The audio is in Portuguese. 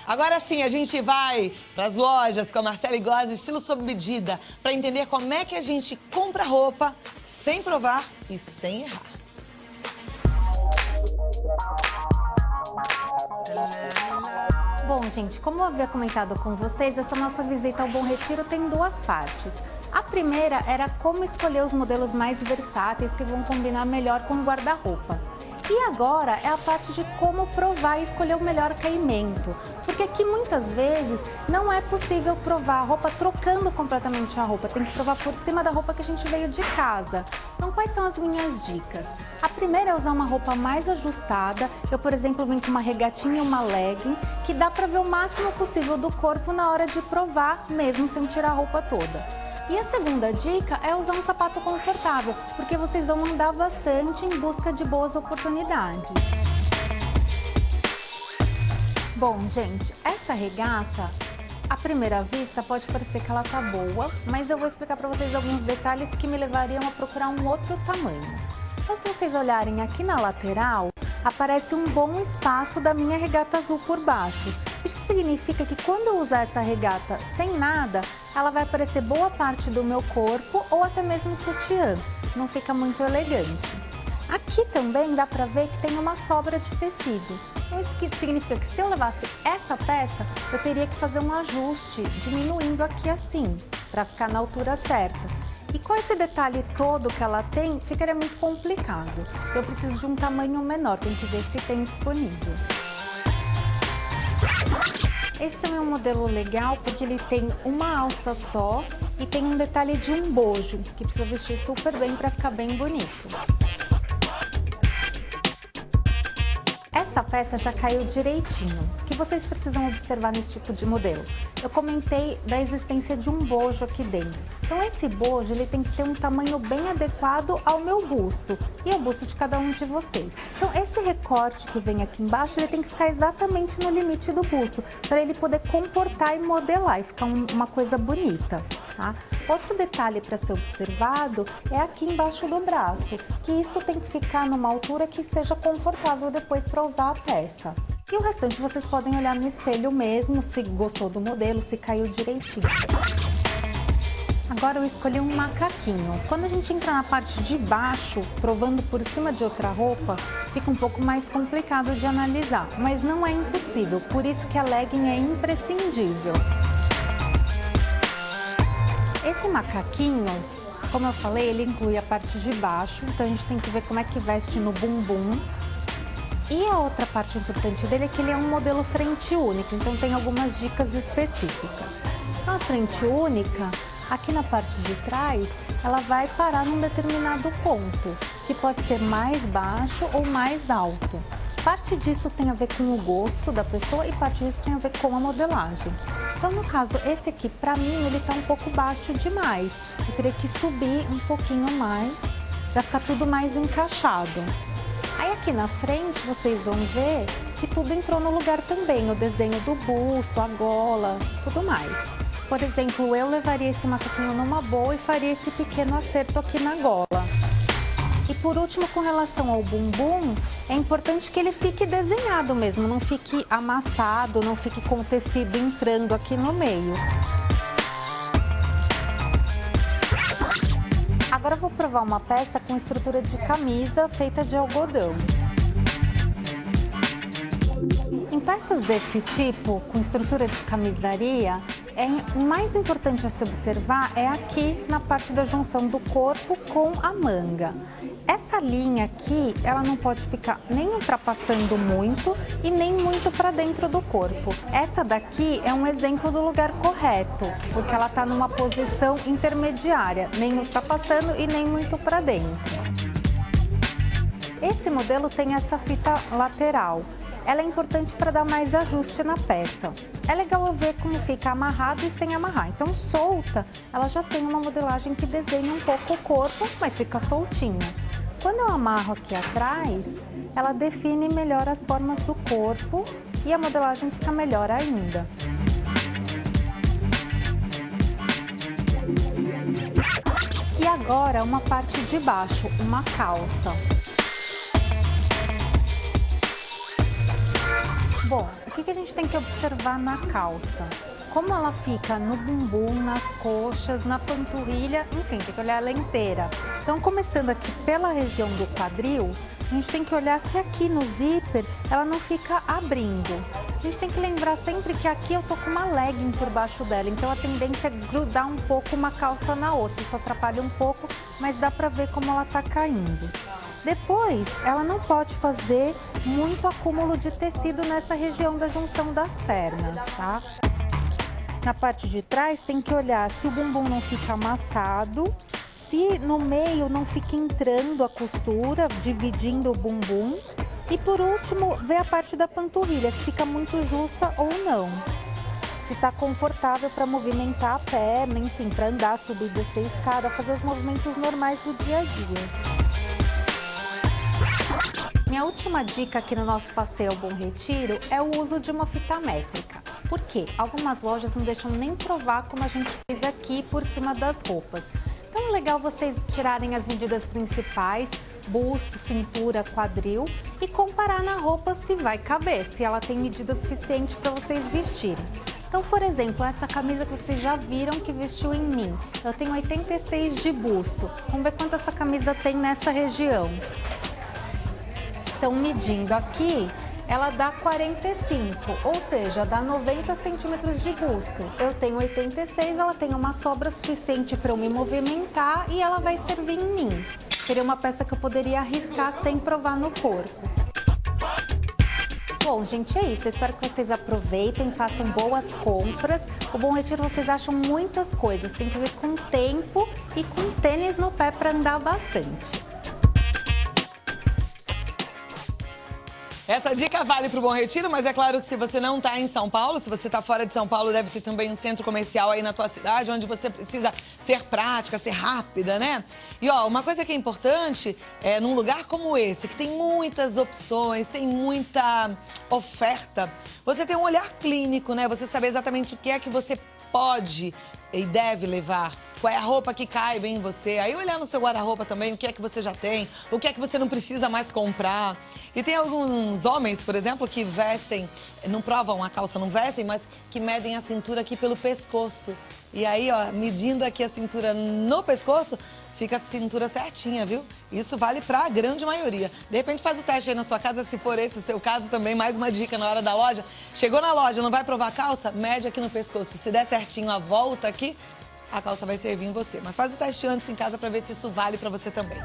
Agora sim, a gente vai para as lojas com a Marcela Igosi, estilo sob medida, para entender como é que a gente compra roupa sem provar e sem errar. Bom, gente, como eu havia comentado com vocês, essa nossa visita ao Bom Retiro tem duas partes. A primeira era como escolher os modelos mais versáteis que vão combinar melhor com o guarda-roupa. E agora é a parte de como provar e escolher o melhor caimento. Porque aqui muitas vezes não é possível provar a roupa trocando completamente a roupa. Tem que provar por cima da roupa que a gente veio de casa. Então quais são as minhas dicas? A primeira é usar uma roupa mais ajustada. Eu, por exemplo, vim com uma regatinha e uma legging, que dá pra ver o máximo possível do corpo na hora de provar, mesmo sem tirar a roupa toda. E a segunda dica é usar um sapato confortável, porque vocês vão andar bastante em busca de boas oportunidades. Bom, gente, essa regata, à primeira vista, pode parecer que ela tá boa, mas eu vou explicar para vocês alguns detalhes que me levariam a procurar um outro tamanho. Então, se vocês olharem aqui na lateral, aparece um bom espaço da minha regata azul por baixo. Isso significa que quando eu usar essa regata sem nada, ela vai aparecer boa parte do meu corpo ou até mesmo sutiã. Não fica muito elegante. Aqui também dá pra ver que tem uma sobra de tecido. Então isso significa que se eu levasse essa peça, eu teria que fazer um ajuste, diminuindo aqui assim, para ficar na altura certa. E com esse detalhe todo que ela tem, ficaria muito complicado. Eu preciso de um tamanho menor, tem que ver se tem disponível. Esse também é um modelo legal porque ele tem uma alça só e tem um detalhe de um bojo, que precisa vestir super bem para ficar bem bonito. Essa peça já caiu direitinho. O que vocês precisam observar nesse tipo de modelo? Eu comentei da existência de um bojo aqui dentro. Então esse bojo ele tem que ter um tamanho bem adequado ao meu busto e ao busto de cada um de vocês. Então esse recorte que vem aqui embaixo ele tem que ficar exatamente no limite do busto para ele poder comportar e modelar e ficar uma coisa bonita, tá? Outro detalhe para ser observado é aqui embaixo do braço, que isso tem que ficar numa altura que seja confortável depois para usar a peça. E o restante vocês podem olhar no espelho mesmo, se gostou do modelo, se caiu direitinho. Agora eu escolhi um macaquinho. Quando a gente entra na parte de baixo, provando por cima de outra roupa, fica um pouco mais complicado de analisar, mas não é impossível, por isso que a legging é imprescindível. Esse macaquinho, como eu falei, ele inclui a parte de baixo, então a gente tem que ver como é que veste no bumbum. E a outra parte importante dele é que ele é um modelo frente única, então tem algumas dicas específicas. Então a frente única, aqui na parte de trás, ela vai parar num determinado ponto, que pode ser mais baixo ou mais alto. Parte disso tem a ver com o gosto da pessoa e parte disso tem a ver com a modelagem. Então, no caso, esse aqui, pra mim, ele tá um pouco baixo demais. Eu teria que subir um pouquinho mais pra ficar tudo mais encaixado. Aí aqui na frente, vocês vão ver que tudo entrou no lugar também. O desenho do busto, a gola, tudo mais. Por exemplo, eu levaria esse macaquinho numa boa e faria esse pequeno acerto aqui na gola. E por último, com relação ao bumbum, é importante que ele fique desenhado mesmo, não fique amassado, não fique com o tecido entrando aqui no meio. Agora eu vou provar uma peça com estrutura de camisa feita de algodão. Em peças desse tipo, com estrutura de camisaria, o mais importante a se observar é aqui na parte da junção do corpo com a manga. Essa linha aqui, ela não pode ficar nem ultrapassando muito e nem muito para dentro do corpo. Essa daqui é um exemplo do lugar correto, porque ela está numa posição intermediária, nem ultrapassando e nem muito para dentro. Esse modelo tem essa fita lateral. Ela é importante para dar mais ajuste na peça. É legal eu ver como fica amarrado e sem amarrar. Então, solta, ela já tem uma modelagem que desenha um pouco o corpo, mas fica soltinha. Quando eu amarro aqui atrás, ela define melhor as formas do corpo e a modelagem fica melhor ainda. E agora, uma parte de baixo, uma calça. Bom, o que a gente tem que observar na calça? Como ela fica no bumbum, nas coxas, na panturrilha, enfim, tem que olhar ela inteira. Então, começando aqui pela região do quadril, a gente tem que olhar se aqui no zíper ela não fica abrindo. A gente tem que lembrar sempre que aqui eu tô com uma legging por baixo dela, então a tendência é grudar um pouco uma calça na outra. Isso atrapalha um pouco, mas dá pra ver como ela tá caindo. Depois, ela não pode fazer muito acúmulo de tecido nessa região da junção das pernas, tá? Na parte de trás, tem que olhar se o bumbum não fica amassado, se no meio não fica entrando a costura, dividindo o bumbum. E por último, ver a parte da panturrilha, se fica muito justa ou não. Se está confortável para movimentar a perna, enfim, para andar, subir, descer a escada, fazer os movimentos normais do dia a dia. Minha última dica aqui no nosso passeio ao Bom Retiro é o uso de uma fita métrica. Por quê? Algumas lojas não deixam nem provar como a gente fez aqui por cima das roupas. Então é legal vocês tirarem as medidas principais, busto, cintura, quadril, e comparar na roupa se vai caber, se ela tem medida suficiente para vocês vestirem. Então, por exemplo, essa camisa que vocês já viram que vestiu em mim, eu tenho 86 de busto. Vamos ver quanto essa camisa tem nessa região. Então, medindo aqui, ela dá 45, ou seja, dá 90 centímetros de busto. Eu tenho 86, ela tem uma sobra suficiente para eu me movimentar e ela vai servir em mim. Seria uma peça que eu poderia arriscar sem provar no corpo. Bom, gente, é isso. Eu espero que vocês aproveitem, façam boas compras. O Bom Retiro vocês acham muitas coisas. Tem que ver com tempo e com tênis no pé para andar bastante. Essa dica vale para o Bom Retiro, mas é claro que se você não está em São Paulo, se você está fora de São Paulo, deve ter também um centro comercial aí na tua cidade, onde você precisa ser prática, ser rápida, né? E ó, uma coisa que é importante é num lugar como esse, que tem muitas opções, tem muita oferta, você tem um olhar clínico, né? Você saber exatamente o que é que você pode e deve levar, qual é a roupa que cai bem em você, aí olhar no seu guarda-roupa também, o que é que você já tem, o que é que você não precisa mais comprar. E tem alguns homens, por exemplo, que vestem, não provam a calça, não vestem, mas que medem a cintura aqui pelo pescoço. E aí, ó, medindo aqui a cintura no pescoço, fica a cintura certinha, viu? Isso vale para a grande maioria. De repente faz o teste aí na sua casa, se for esse o seu caso também, mais uma dica na hora da loja. Chegou na loja, não vai provar a calça? Mede aqui no pescoço. Se der certinho a volta aqui, a calça vai servir em você. Mas faz o teste antes em casa para ver se isso vale para você também.